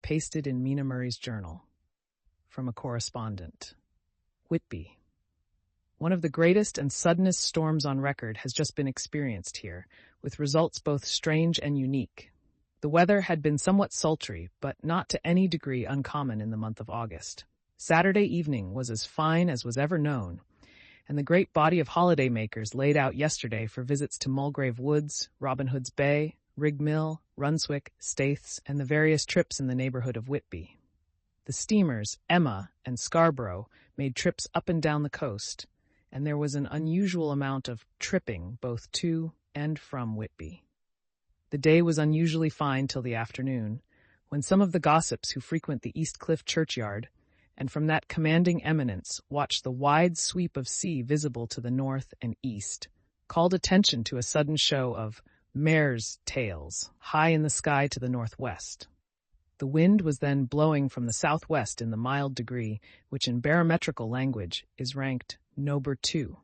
pasted in Mina Murray's journal. From a correspondent. Whitby. One of the greatest and suddenest storms on record has just been experienced here, with results both strange and unique. The weather had been somewhat sultry, but not to any degree uncommon in the month of August. Saturday evening was as fine as was ever known, and the great body of holidaymakers laid out yesterday for visits to Mulgrave Woods, Robin Hood's Bay, Rig Mill, Runswick, Staithes, and the various trips in the neighborhood of Whitby. The steamers, Emma and Scarborough, made trips up and down the coast, and there was an unusual amount of tripping both to and from Whitby. The day was unusually fine till the afternoon, when some of the gossips who frequent the East Cliff churchyard, and from that commanding eminence watched the wide sweep of sea visible to the north and east, called attention to a sudden show of mares' tails high in the sky to the northwest. The wind was then blowing from the southwest in the mild degree, which in barometrical language is ranked Nober 2,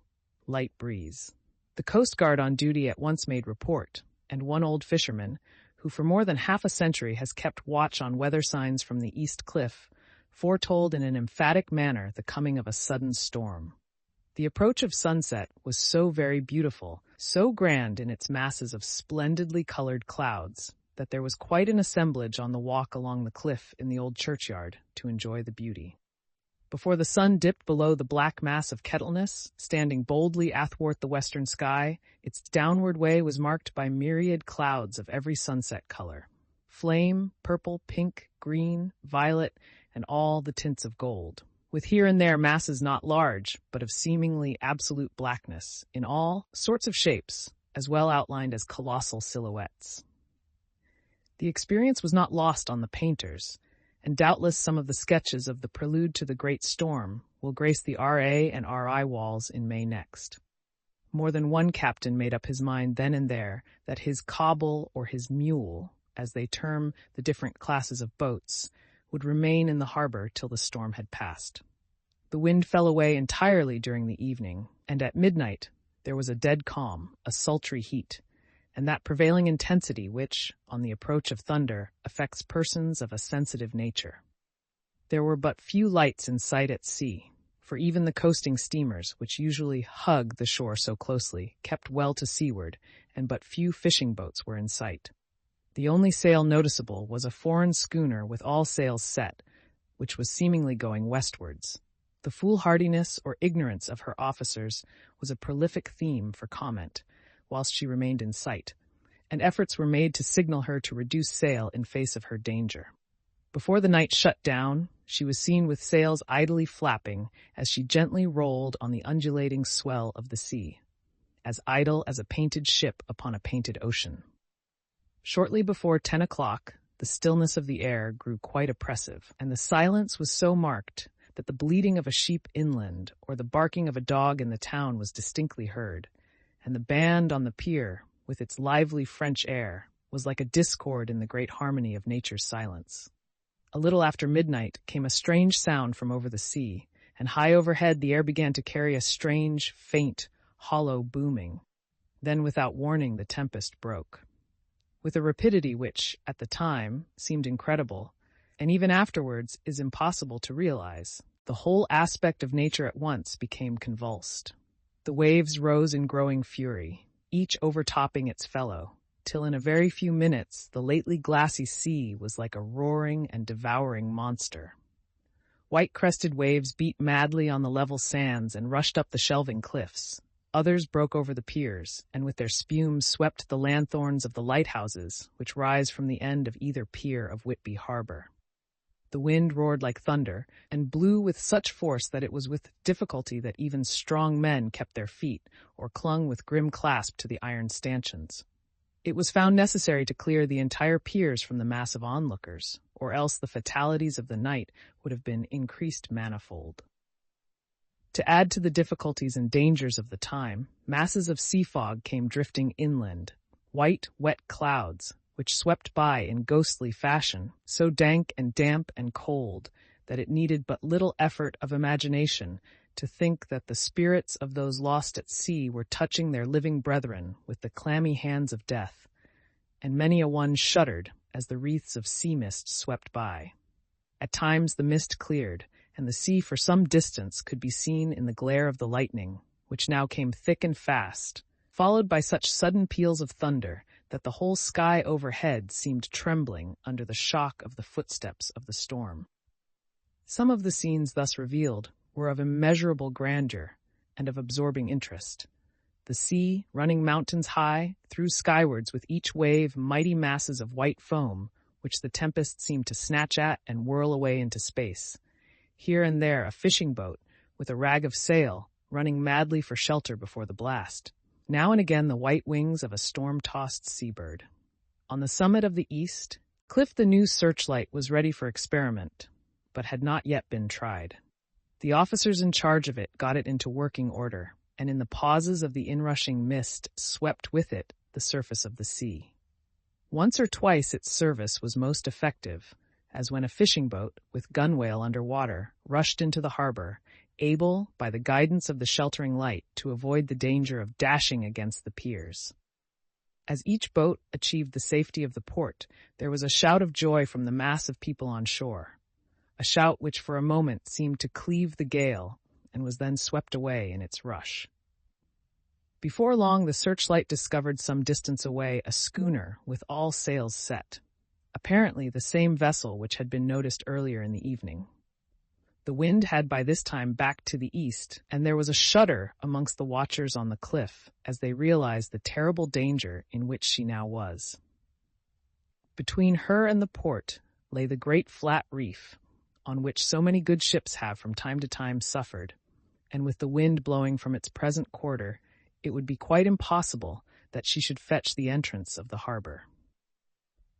light breeze. The Coast Guard on duty at once made report, and one old fisherman, who for more than half a century has kept watch on weather signs from the East Cliff, foretold in an emphatic manner the coming of a sudden storm. The approach of sunset was so very beautiful, so grand in its masses of splendidly colored clouds, that there was quite an assemblage on the walk along the cliff in the old churchyard to enjoy the beauty. Before the sun dipped below the black mass of Kettleness, standing boldly athwart the western sky, its downward way was marked by myriad clouds of every sunset color: flame, purple, pink, green, violet, and all the tints of gold, with here and there masses not large, but of seemingly absolute blackness, in all sorts of shapes, as well outlined as colossal silhouettes. The experience was not lost on the painters, and doubtless some of the sketches of the prelude to the great storm will grace the RA and RI walls in May next. More than one captain made up his mind then and there that his cobble or his mule, as they term the different classes of boats, would remain in the harbor till the storm had passed. The wind fell away entirely during the evening, and at midnight there was a dead calm, a sultry heat, and that prevailing intensity which, on the approach of thunder, affects persons of a sensitive nature. There were but few lights in sight at sea, for even the coasting steamers, which usually hug the shore so closely, kept well to seaward, and but few fishing boats were in sight. The only sail noticeable was a foreign schooner with all sails set, which was seemingly going westwards. The foolhardiness or ignorance of her officers was a prolific theme for comment, whilst she remained in sight, and efforts were made to signal her to reduce sail in face of her danger. Before the night shut down, she was seen with sails idly flapping as she gently rolled on the undulating swell of the sea, as idle as a painted ship upon a painted ocean. Shortly before 10 o'clock, the stillness of the air grew quite oppressive, and the silence was so marked that the bleating of a sheep inland or the barking of a dog in the town was distinctly heard, and the band on the pier, with its lively French air, was like a discord in the great harmony of nature's silence. A little after midnight came a strange sound from over the sea, and high overhead the air began to carry a strange, faint, hollow booming. Then without warning the tempest broke. With a rapidity which, at the time, seemed incredible, and even afterwards is impossible to realize, the whole aspect of nature at once became convulsed. The waves rose in growing fury, each overtopping its fellow, till in a very few minutes the lately glassy sea was like a roaring and devouring monster. White-crested waves beat madly on the level sands and rushed up the shelving cliffs. Others broke over the piers, and with their spumes swept the lanthorns of the lighthouses, which rise from the end of either pier of Whitby harbor. The wind roared like thunder, and blew with such force that it was with difficulty that even strong men kept their feet, or clung with grim clasp to the iron stanchions. It was found necessary to clear the entire piers from the mass of onlookers, or else the fatalities of the night would have been increased manifold. To add to the difficulties and dangers of the time, masses of sea fog came drifting inland, white, wet clouds, which swept by in ghostly fashion, so dank and damp and cold that it needed but little effort of imagination to think that the spirits of those lost at sea were touching their living brethren with the clammy hands of death, and many a one shuddered as the wreaths of sea mist swept by. At times the mist cleared, and the sea for some distance could be seen in the glare of the lightning, which now came thick and fast, followed by such sudden peals of thunder that the whole sky overhead seemed trembling under the shock of the footsteps of the storm. Some of the scenes thus revealed were of immeasurable grandeur and of absorbing interest. The sea, running mountains high, threw skywards with each wave mighty masses of white foam, which the tempest seemed to snatch at and whirl away into space. Here and there a fishing boat, with a rag of sail, running madly for shelter before the blast. Now and again the white wings of a storm-tossed seabird. On the summit of the east, Cliff the new searchlight was ready for experiment, but had not yet been tried. The officers in charge of it got it into working order, and in the pauses of the inrushing mist swept with it the surface of the sea. Once or twice its service was most effective, as when a fishing boat, with gunwale under water, rushed into the harbor, able, by the guidance of the sheltering light, to avoid the danger of dashing against the piers. As each boat achieved the safety of the port, there was a shout of joy from the mass of people on shore, a shout which for a moment seemed to cleave the gale and was then swept away in its rush. Before long, the searchlight discovered some distance away a schooner with all sails set, apparently the same vessel which had been noticed earlier in the evening. The wind had by this time backed to the east, and there was a shudder amongst the watchers on the cliff as they realized the terrible danger in which she now was. Between her and the port lay the great flat reef, on which so many good ships have from time to time suffered, and with the wind blowing from its present quarter, it would be quite impossible that she should fetch the entrance of the harbor.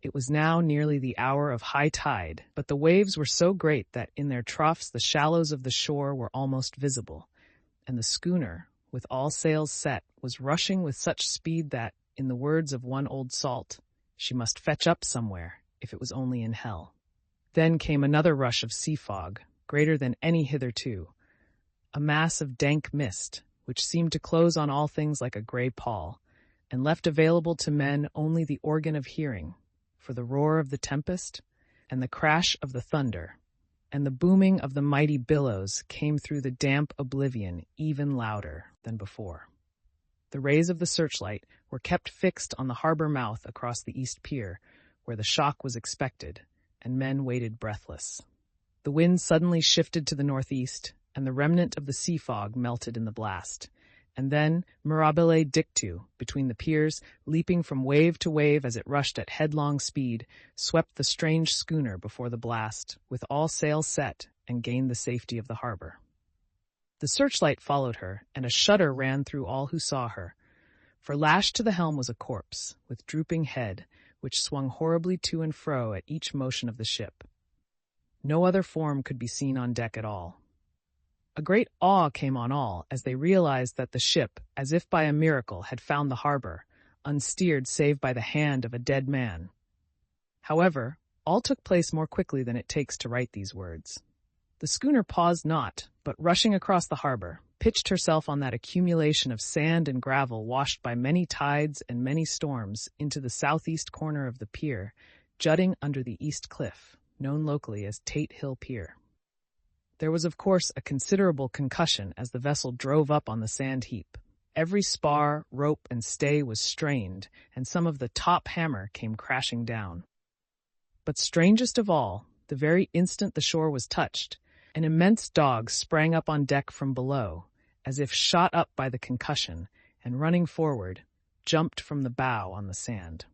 It was now nearly the hour of high tide, but the waves were so great that in their troughs the shallows of the shore were almost visible, and the schooner, with all sails set, was rushing with such speed that, in the words of one old salt, she must fetch up somewhere, if it was only in hell. Then came another rush of sea fog, greater than any hitherto, a mass of dank mist, which seemed to close on all things like a gray pall, and left available to men only the organ of hearing, for the roar of the tempest, and the crash of the thunder, and the booming of the mighty billows came through the damp oblivion even louder than before. The rays of the searchlight were kept fixed on the harbor mouth across the east pier, where the shock was expected, and men waited breathless. The wind suddenly shifted to the northeast, and the remnant of the sea fog melted in the blast. And then, mirabile dictu, between the piers, leaping from wave to wave as it rushed at headlong speed, swept the strange schooner before the blast, with all sails set, and gained the safety of the harbor. The searchlight followed her, and a shudder ran through all who saw her, for lashed to the helm was a corpse, with drooping head, which swung horribly to and fro at each motion of the ship. No other form could be seen on deck at all. A great awe came on all as they realized that the ship, as if by a miracle, had found the harbor, unsteered save by the hand of a dead man. However, all took place more quickly than it takes to write these words. The schooner paused not, but rushing across the harbor, pitched herself on that accumulation of sand and gravel washed by many tides and many storms into the southeast corner of the pier, jutting under the east cliff, known locally as Tate Hill Pier. There was, of course, a considerable concussion as the vessel drove up on the sand heap. Every spar, rope, and stay was strained, and some of the top hammer came crashing down. But strangest of all, the very instant the shore was touched, an immense dog sprang up on deck from below, as if shot up by the concussion, and running forward, jumped from the bow on the sand.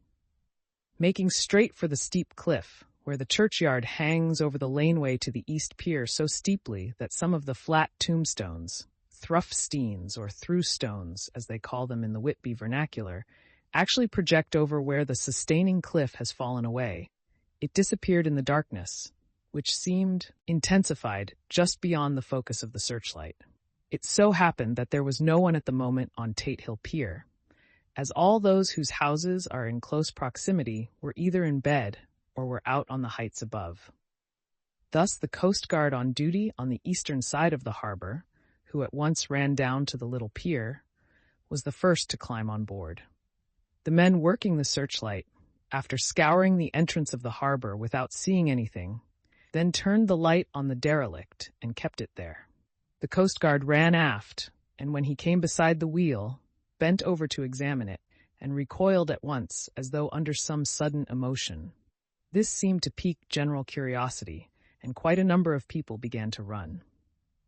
Making straight for the steep cliff, where the churchyard hangs over the laneway to the east pier so steeply that some of the flat tombstones, thruff-steens or through-stones, as they call them in the Whitby vernacular, actually project over where the sustaining cliff has fallen away. It disappeared in the darkness, which seemed intensified just beyond the focus of the searchlight. It so happened that there was no one at the moment on Tate Hill Pier, as all those whose houses are in close proximity were either in bed or were out on the heights above. Thus the Coast Guard on duty on the eastern side of the harbor, who at once ran down to the little pier, was the first to climb on board. The men working the searchlight, after scouring the entrance of the harbor without seeing anything, then turned the light on the derelict and kept it there. The Coast Guard ran aft, and when he came beside the wheel, bent over to examine it, and recoiled at once as though under some sudden emotion. This seemed to pique general curiosity, and quite a number of people began to run.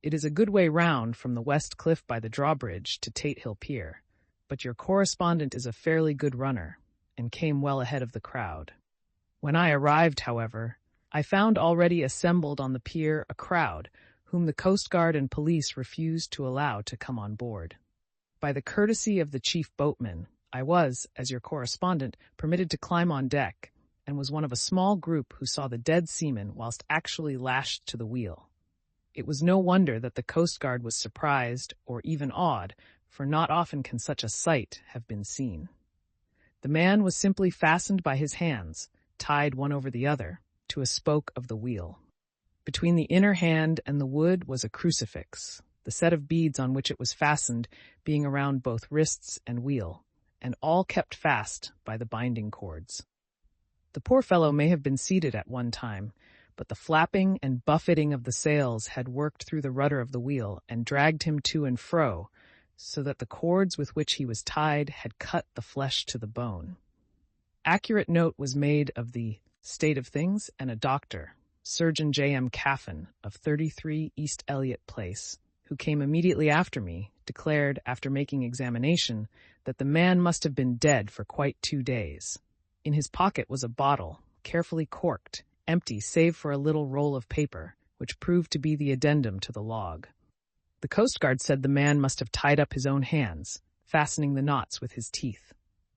It is a good way round from the west cliff by the drawbridge to Tate Hill Pier, but your correspondent is a fairly good runner, and came well ahead of the crowd. When I arrived, however, I found already assembled on the pier a crowd whom the Coast Guard and police refused to allow to come on board. By the courtesy of the chief boatman, I was, as your correspondent, permitted to climb on deck, and was one of a small group who saw the dead seaman whilst actually lashed to the wheel. It was no wonder that the Coast Guard was surprised, or even awed, for not often can such a sight have been seen. The man was simply fastened by his hands, tied one over the other, to a spoke of the wheel. Between the inner hand and the wood was a crucifix, the set of beads on which it was fastened being around both wrists and wheel, and all kept fast by the binding cords. The poor fellow may have been seated at one time, but the flapping and buffeting of the sails had worked through the rudder of the wheel and dragged him to and fro, so that the cords with which he was tied had cut the flesh to the bone. Accurate note was made of the state of things, and a doctor, Surgeon J.M. Caffin, of 33 East Elliot Place, who came immediately after me, declared, after making examination, that the man must have been dead for quite 2 days. In his pocket was a bottle, carefully corked, empty save for a little roll of paper, which proved to be the addendum to the log. The Coast Guard said the man must have tied up his own hands, fastening the knots with his teeth.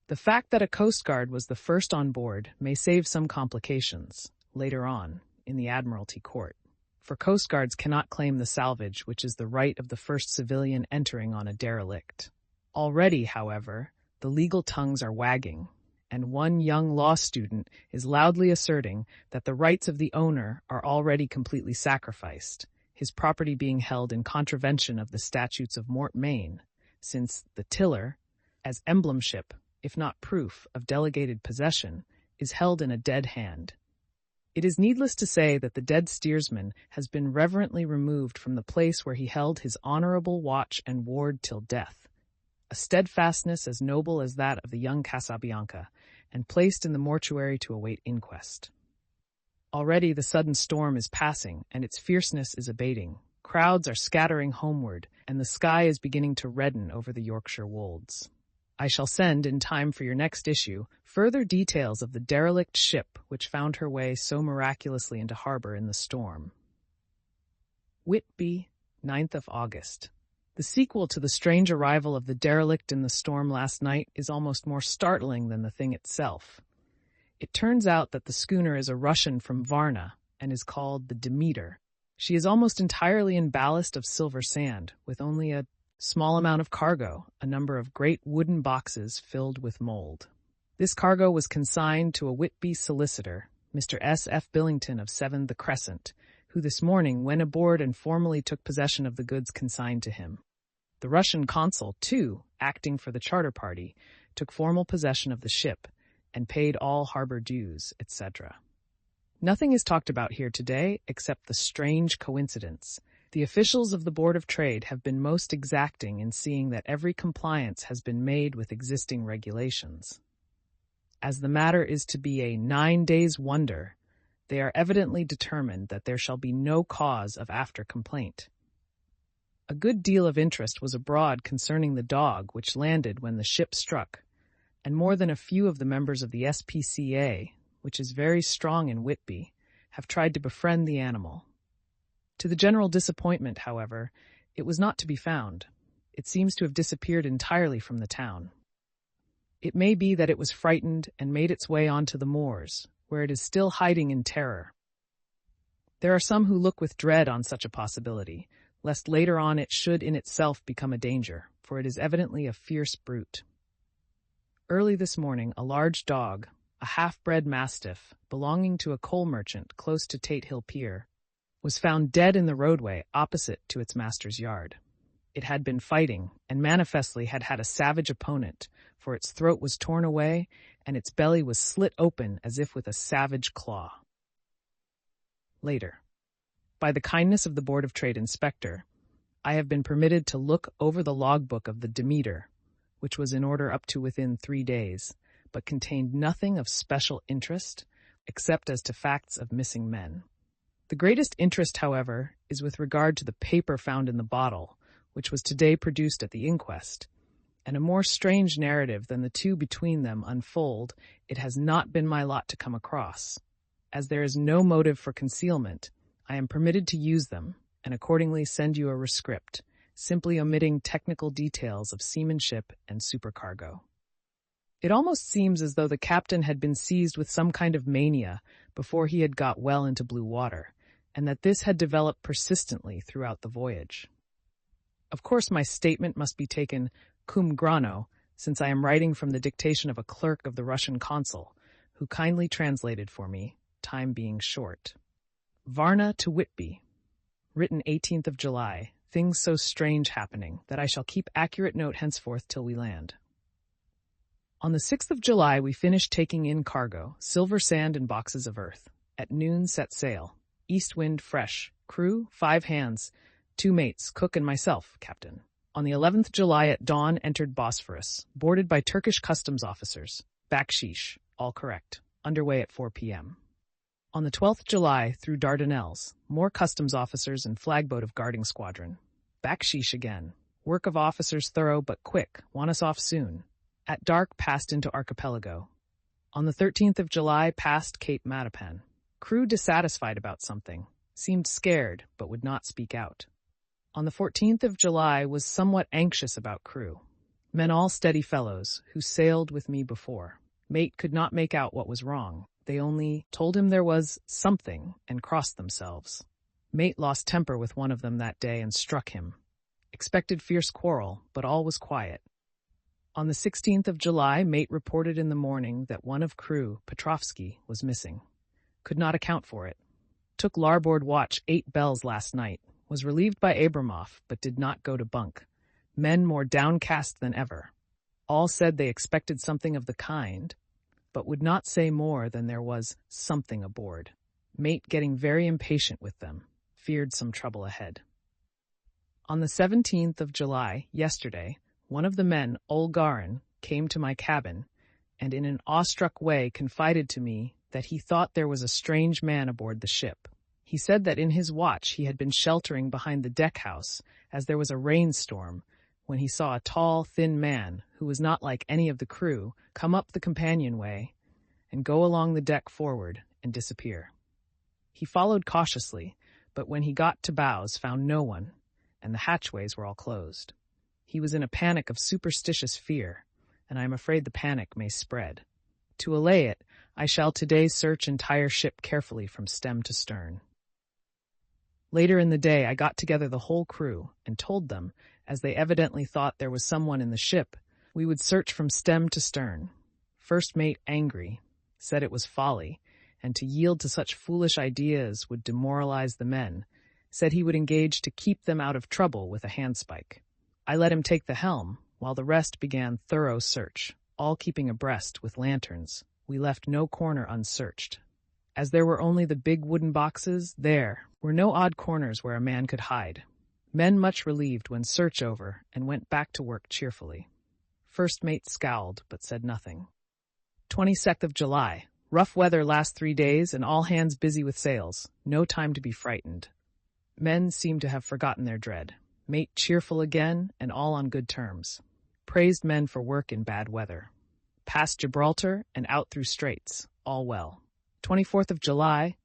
The fact that a Coast Guard was the first on board may save some complications, later on, in the Admiralty Court, for Coast Guards cannot claim the salvage which is the right of the first civilian entering on a derelict. Already, however, the legal tongues are wagging, and one young law student is loudly asserting that the rights of the owner are already completely sacrificed, his property being held in contravention of the statutes of Mortmain, since the tiller, as emblemship, if not proof, of delegated possession, is held in a dead hand. It is needless to say that the dead steersman has been reverently removed from the place where he held his honorable watch and ward till death, a steadfastness as noble as that of the young Casabianca, and placed in the mortuary to await inquest. Already the sudden storm is passing, and its fierceness is abating. Crowds are scattering homeward, and the sky is beginning to redden over the Yorkshire wolds. I shall send, in time for your next issue, further details of the derelict ship which found her way so miraculously into harbor in the storm. Whitby, 9th of August. The sequel to the strange arrival of the derelict in the storm last night is almost more startling than the thing itself. It turns out that the schooner is a Russian from Varna and is called the Demeter. She is almost entirely in ballast of silver sand, with only a small amount of cargo, a number of great wooden boxes filled with mold. This cargo was consigned to a Whitby solicitor, Mr. S. F. Billington of 7 The Crescent, who this morning went aboard and formally took possession of the goods consigned to him. The Russian consul, too, acting for the charter party, took formal possession of the ship and paid all harbor dues, etc. Nothing is talked about here today except the strange coincidence. The officials of the Board of Trade have been most exacting in seeing that every compliance has been made with existing regulations. As the matter is to be a 9 days' wonder, they are evidently determined that there shall be no cause of after complaint. A good deal of interest was abroad concerning the dog which landed when the ship struck, and more than a few of the members of the SPCA, which is very strong in Whitby, have tried to befriend the animal. To the general disappointment, however, it was not to be found. It seems to have disappeared entirely from the town. It may be that it was frightened and made its way onto the moors, where it is still hiding in terror. There are some who look with dread on such a possibility, lest later on it should in itself become a danger, for it is evidently a fierce brute. Early this morning, a large dog, a half-bred mastiff, belonging to a coal merchant close to Tate Hill Pier, was found dead in the roadway opposite to its master's yard. It had been fighting, and manifestly had had a savage opponent, for its throat was torn away, and its belly was slit open as if with a savage claw. Later. By the kindness of the Board of Trade Inspector, I have been permitted to look over the logbook of the Demeter, which was in order up to within 3 days, but contained nothing of special interest, except as to facts of missing men. The greatest interest, however, is with regard to the paper found in the bottle, which was today produced at the inquest, and a more strange narrative than the two between them unfold it has not been my lot to come across. As there is no motive for concealment, I am permitted to use them, and accordingly send you a rescript, simply omitting technical details of seamanship and supercargo. It almost seems as though the captain had been seized with some kind of mania before he had got well into blue water, and that this had developed persistently throughout the voyage. Of course, my statement must be taken cum grano, since I am writing from the dictation of a clerk of the Russian consul, who kindly translated for me, time being short. Varna to Whitby. Written 18th of July. Things so strange happening that I shall keep accurate note henceforth till we land. On the 6th of July, we finished taking in cargo, silver sand and boxes of earth. At noon set sail. East wind fresh. Crew, 5 hands. 2 mates, cook and myself, captain. On the 11th July at dawn entered Bosphorus, boarded by Turkish customs officers. Bakshish, all correct. Underway at 4 p.m. On the 12th July through Dardanelles, more customs officers and flagboat of guarding squadron. Bakshish again. Work of officers thorough but quick, want us off soon. At dark passed into archipelago. On the 13th of July passed Cape Matapan. Crew dissatisfied about something, seemed scared but would not speak out. On the 14th of July was somewhat anxious about crew. Men all steady fellows, who sailed with me before. Mate could not make out what was wrong. They only told him there was something and crossed themselves. Mate lost temper with one of them that day and struck him. Expected fierce quarrel, but all was quiet. On the 16th of July, mate reported in the morning that one of crew, Petrovsky, was missing. Could not account for it. Took larboard watch 8 bells last night. Was relieved by Abramoff, but did not go to bunk. Men more downcast than ever. All said they expected something of the kind, but would not say more than there was something aboard. Mate getting very impatient with them, feared some trouble ahead. On the 17th of July, yesterday, one of the men, Olgarin, came to my cabin, and in an awestruck way confided to me that he thought there was a strange man aboard the ship. He said that in his watch he had been sheltering behind the deck house as there was a rainstorm, when he saw a tall, thin man, who was not like any of the crew, come up the companionway and go along the deck forward and disappear. He followed cautiously, but when he got to bows found no one, and the hatchways were all closed. He was in a panic of superstitious fear, and I am afraid the panic may spread. To allay it, I shall today search entire ship carefully from stem to stern. Later in the day, I got together the whole crew and told them, as they evidently thought there was someone in the ship, we would search from stem to stern. First mate, angry, said it was folly, and to yield to such foolish ideas would demoralize the men, said he would engage to keep them out of trouble with a handspike. I let him take the helm, while the rest began thorough search, all keeping abreast with lanterns. We left no corner unsearched. As there were only the big wooden boxes, there were no odd corners where a man could hide. Men much relieved when search over and went back to work cheerfully. First mate scowled but said nothing. 22nd of July. Rough weather last 3 days and all hands busy with sails. No time to be frightened. Men seemed to have forgotten their dread. Mate cheerful again and all on good terms. Praised men for work in bad weather. Past Gibraltar and out through straits. All well. 24th of July.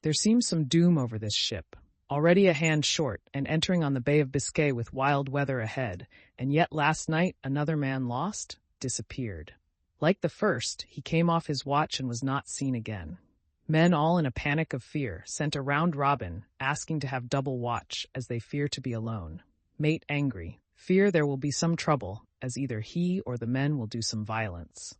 There seems some doom over this ship. Already a hand short and entering on the Bay of Biscay with wild weather ahead, and yet last night another man lost, disappeared. Like the first, he came off his watch and was not seen again. Men all in a panic of fear sent a round robin, asking to have double watch as they fear to be alone. Mate angry, fear there will be some trouble, as either he or the men will do some violence.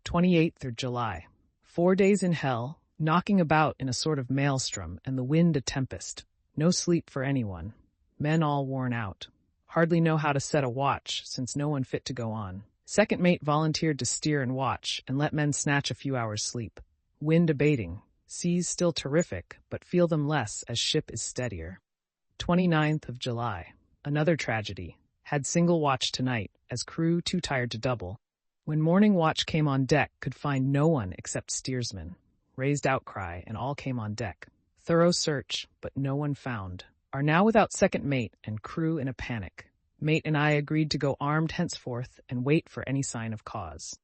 28th of July. 4 days in hell, knocking about in a sort of maelstrom, and the wind a tempest. No sleep for anyone. Men all worn out. Hardly know how to set a watch, since no one fit to go on. Second mate volunteered to steer and watch, and let men snatch a few hours' sleep. Wind abating, seas still terrific, but feel them less as ship is steadier. 29th of July. Another tragedy. Had single watch tonight, as crew too tired to double. When morning watch came on deck, could find no one except steersman. Raised outcry, and all came on deck. Thorough search, but no one found. Are now without second mate, and crew in a panic. Mate and I agreed to go armed henceforth, and wait for any sign of cause.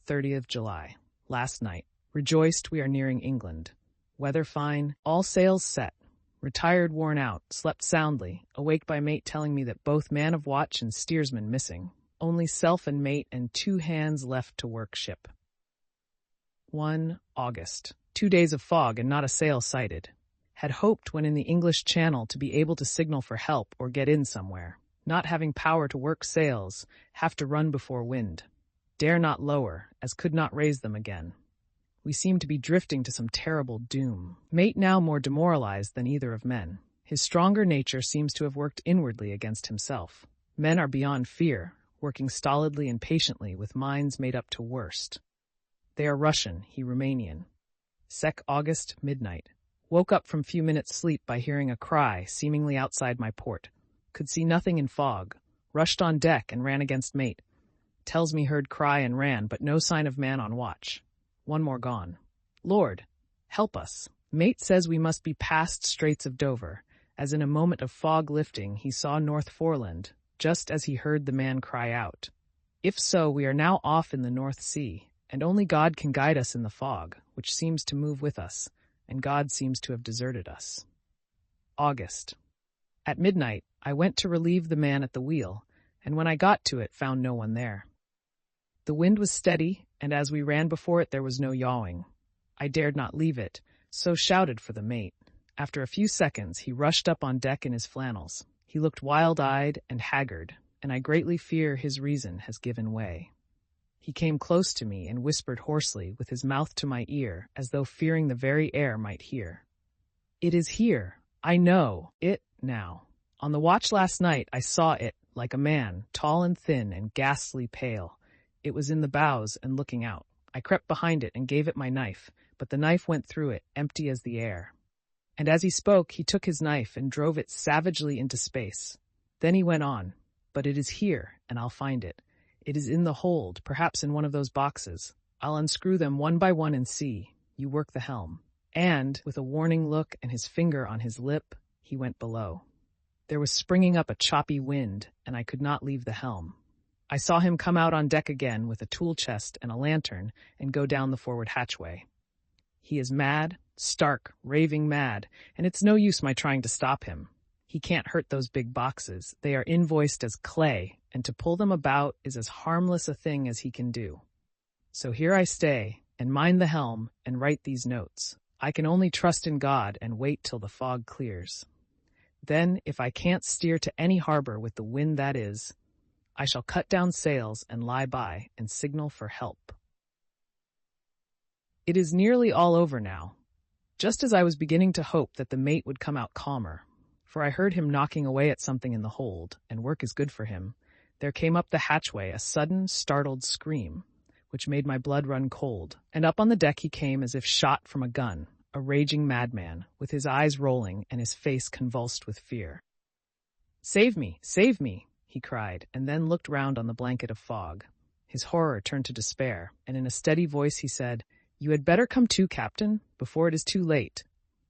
30th July. Last night. Rejoiced we are nearing England. Weather fine, all sails set. Retired worn out, slept soundly, awake by mate telling me that both man of watch and steersman missing. Only self and mate and 2 hands left to work ship. 1 August. 2 days of fog and not a sail sighted. Had hoped when in the English Channel to be able to signal for help or get in somewhere. Not having power to work sails, have to run before wind. Dare not lower, as could not raise them again. We seem to be drifting to some terrible doom. Mate now more demoralized than either of men. His stronger nature seems to have worked inwardly against himself. Men are beyond fear, working stolidly and patiently with minds made up to worst. They are Russian, he Romanian. Sec August, midnight. Woke up from few minutes' sleep by hearing a cry seemingly outside my port. Could see nothing in fog. Rushed on deck and ran against mate. Tells me heard cry and ran, but no sign of man on watch. One more gone. Lord, help us. Mate says we must be past Straits of Dover, as in a moment of fog lifting he saw North Foreland, just as he heard the man cry out. If so, we are now off in the North Sea, and only God can guide us in the fog, which seems to move with us, and God seems to have deserted us. August. At midnight, I went to relieve the man at the wheel, and when I got to it, found no one there. The wind was steady, and as we ran before it, there was no yawing. I dared not leave it, so shouted for the mate. After a few seconds, he rushed up on deck in his flannels. He looked wild-eyed and haggard, and I greatly fear his reason has given way. He came close to me and whispered hoarsely, with his mouth to my ear, as though fearing the very air might hear. It is here. I know it now. On the watch last night, I saw it, like a man, tall and thin and ghastly pale. It was in the bows and looking out. I crept behind it and gave it my knife, but the knife went through it, empty as the air. And as he spoke, he took his knife and drove it savagely into space. Then he went on, but it is here, and I'll find it. It is in the hold, perhaps in one of those boxes. I'll unscrew them one by one and see. You work the helm. And, with a warning look and his finger on his lip, he went below. There was springing up a choppy wind, and I could not leave the helm. I saw him come out on deck again with a tool chest and a lantern and go down the forward hatchway. He is mad, stark, raving mad, and it's no use my trying to stop him. He can't hurt those big boxes. They are invoiced as clay, and to pull them about is as harmless a thing as he can do. So here I stay, and mind the helm, and write these notes. I can only trust in God and wait till the fog clears. Then, if I can't steer to any harbor with the wind that is, I shall cut down sails and lie by and signal for help. It is nearly all over now. Just as I was beginning to hope that the mate would come out calmer, for I heard him knocking away at something in the hold, and work is good for him, there came up the hatchway a sudden, startled scream, which made my blood run cold, and up on the deck he came as if shot from a gun, a raging madman, with his eyes rolling and his face convulsed with fear. Save me! Save me! He cried, and then looked round on the blanket of fog. His horror turned to despair, and in a steady voice he said, You had better come to, Captain, before it is too late.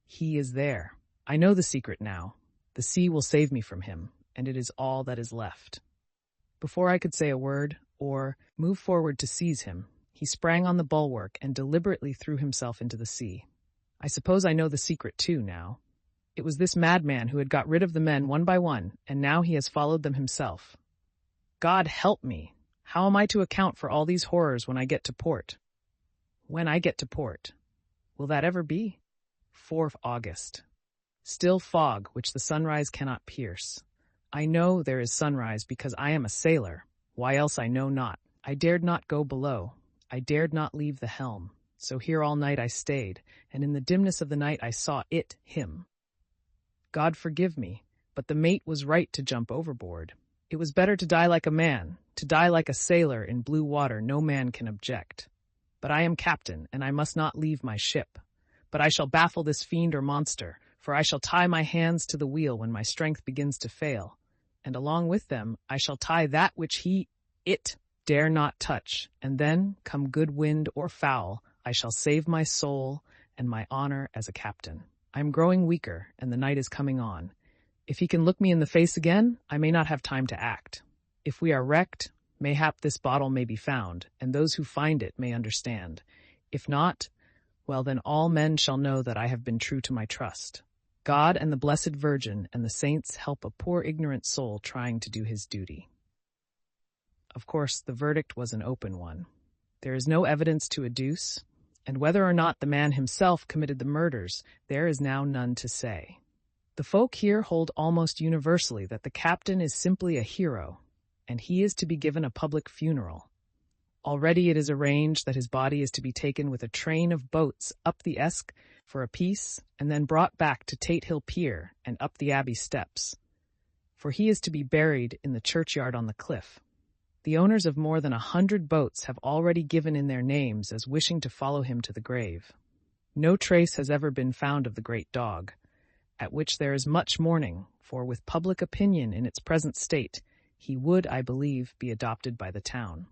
He is there. I know the secret now. The sea will save me from him, and it is all that is left. Before I could say a word, or move forward to seize him, he sprang on the bulwark and deliberately threw himself into the sea. I suppose I know the secret too now. It was this madman who had got rid of the men one by one, and now he has followed them himself. God help me! How am I to account for all these horrors when I get to port? When I get to port. Will that ever be? 4th August. Still fog, which the sunrise cannot pierce. I know there is sunrise because I am a sailor. Why else I know not. I dared not go below. I dared not leave the helm. So here all night I stayed, and in the dimness of the night I saw him. God forgive me, but the mate was right to jump overboard. It was better to die like a man, to die like a sailor in blue water no man can object. But I am captain, and I must not leave my ship. But I shall baffle this fiend or monster, for I shall tie my hands to the wheel when my strength begins to fail. And along with them I shall tie that which it, dare not touch, and then, come good wind or foul, I shall save my soul and my honor as a captain. I am growing weaker, and the night is coming on. If he can look me in the face again, I may not have time to act. If we are wrecked, mayhap this bottle may be found, and those who find it may understand. If not, well then all men shall know that I have been true to my trust. God and the Blessed Virgin and the saints help a poor ignorant soul trying to do his duty. Of course, the verdict was an open one. There is no evidence to adduce, and whether or not the man himself committed the murders, there is now none to say. The folk here hold almost universally that the captain is simply a hero, and he is to be given a public funeral. Already it is arranged that his body is to be taken with a train of boats up the Esk for a piece, and then brought back to Tate Hill Pier and up the Abbey steps. For he is to be buried in the churchyard on the cliff. The owners of more than 100 boats have already given in their names as wishing to follow him to the grave. No trace has ever been found of the great dog, at which there is much mourning, for with public opinion in its present state, he would, I believe, be adopted by the town.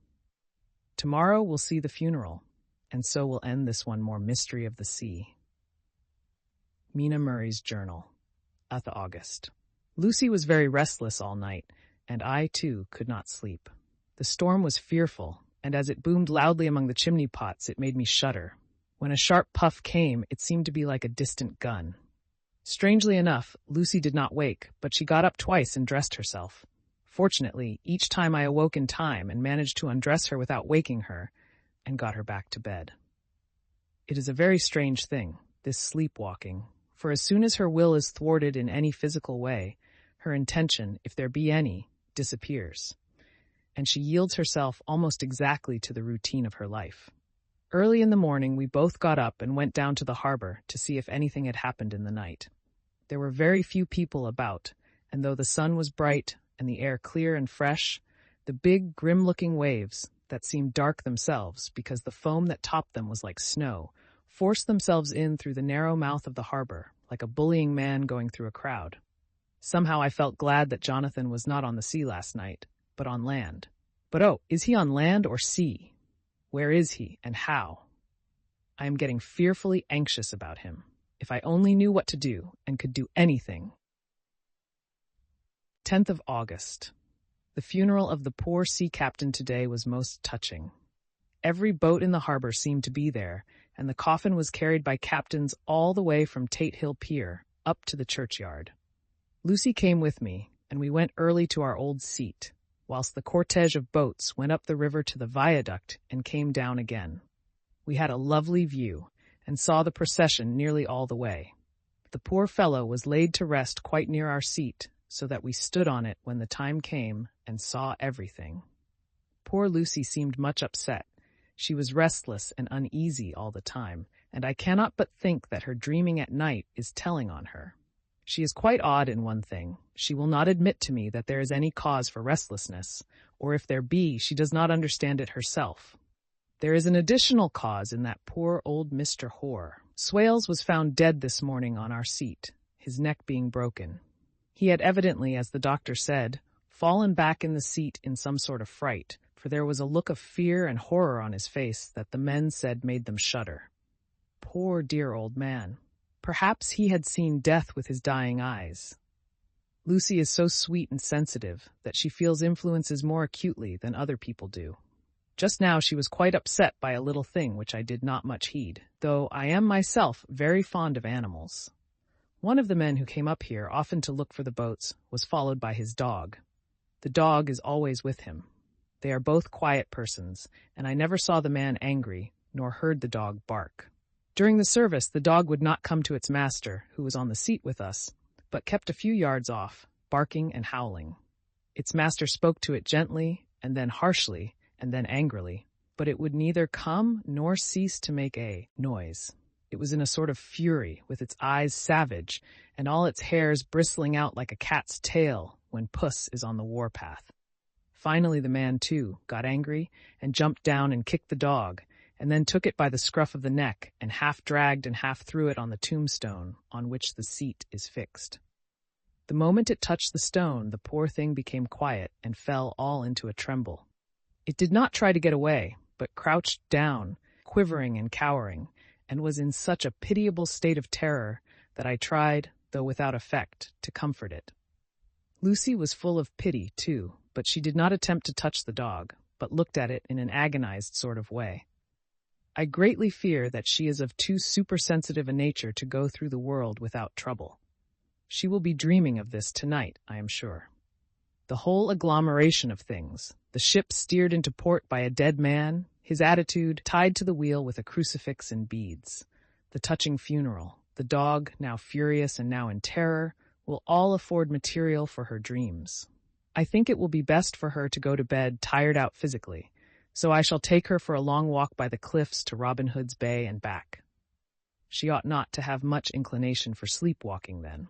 Tomorrow we'll see the funeral, and so will end this one more mystery of the sea. Mina Murray's Journal, 8th August. Lucy was very restless all night, and I, too, could not sleep. The storm was fearful, and as it boomed loudly among the chimney pots, it made me shudder. When a sharp puff came, it seemed to be like a distant gun. Strangely enough, Lucy did not wake, but she got up twice and dressed herself. Fortunately, each time I awoke in time and managed to undress her without waking her, and got her back to bed. It is a very strange thing, this sleepwalking, for as soon as her will is thwarted in any physical way, her intention, if there be any, disappears, and she yields herself almost exactly to the routine of her life. Early in the morning, we both got up and went down to the harbor to see if anything had happened in the night. There were very few people about, and though the sun was bright and the air clear and fresh, the big, grim-looking waves, that seemed dark themselves because the foam that topped them was like snow, forced themselves in through the narrow mouth of the harbor, like a bullying man going through a crowd. Somehow I felt glad that Jonathan was not on the sea last night, but on land. But oh, is he on land or sea? Where is he, and how? I am getting fearfully anxious about him. If I only knew what to do, and could do anything. 10th of August. The funeral of the poor sea captain today was most touching. Every boat in the harbor seemed to be there, and the coffin was carried by captains all the way from Tate Hill Pier up to the churchyard. Lucy came with me, and we went early to our old seat, whilst the cortege of boats went up the river to the viaduct and came down again. We had a lovely view, and saw the procession nearly all the way. The poor fellow was laid to rest quite near our seat, so that we stood on it when the time came and saw everything. Poor Lucy seemed much upset. She was restless and uneasy all the time, and I cannot but think that her dreaming at night is telling on her. She is quite odd in one thing. She will not admit to me that there is any cause for restlessness, or if there be, she does not understand it herself. There is an additional cause in that poor old Mr. Hoare. Swales was found dead this morning on our seat, his neck being broken. He had evidently, as the doctor said, fallen back in the seat in some sort of fright, for there was a look of fear and horror on his face that the men said made them shudder. Poor dear old man. Perhaps he had seen death with his dying eyes. Lucy is so sweet and sensitive that she feels influences more acutely than other people do. Just now she was quite upset by a little thing which I did not much heed, though I am myself very fond of animals. One of the men who came up here often to look for the boats was followed by his dog. The dog is always with him. They are both quiet persons, and I never saw the man angry, nor heard the dog bark. During the service, the dog would not come to its master, who was on the seat with us, but kept a few yards off, barking and howling. Its master spoke to it gently, and then harshly, and then angrily, but it would neither come nor cease to make a noise. It was in a sort of fury, with its eyes savage, and all its hairs bristling out like a cat's tail, when Puss is on the warpath. Finally, the man, too, got angry and jumped down and kicked the dog, and then took it by the scruff of the neck and half dragged and half threw it on the tombstone on which the seat is fixed. The moment it touched the stone, the poor thing became quiet and fell all into a tremble. It did not try to get away, but crouched down, quivering and cowering, and was in such a pitiable state of terror that I tried, though without effect, to comfort it. Lucy was full of pity, too, but she did not attempt to touch the dog, but looked at it in an agonized sort of way. I greatly fear that she is of too supersensitive a nature to go through the world without trouble. She will be dreaming of this tonight, I am sure. The whole agglomeration of things, the ship steered into port by a dead man, his attitude tied to the wheel with a crucifix and beads, the touching funeral, the dog, now furious and now in terror, will all afford material for her dreams. I think it will be best for her to go to bed tired out physically, so I shall take her for a long walk by the cliffs to Robin Hood's Bay and back. She ought not to have much inclination for sleepwalking then.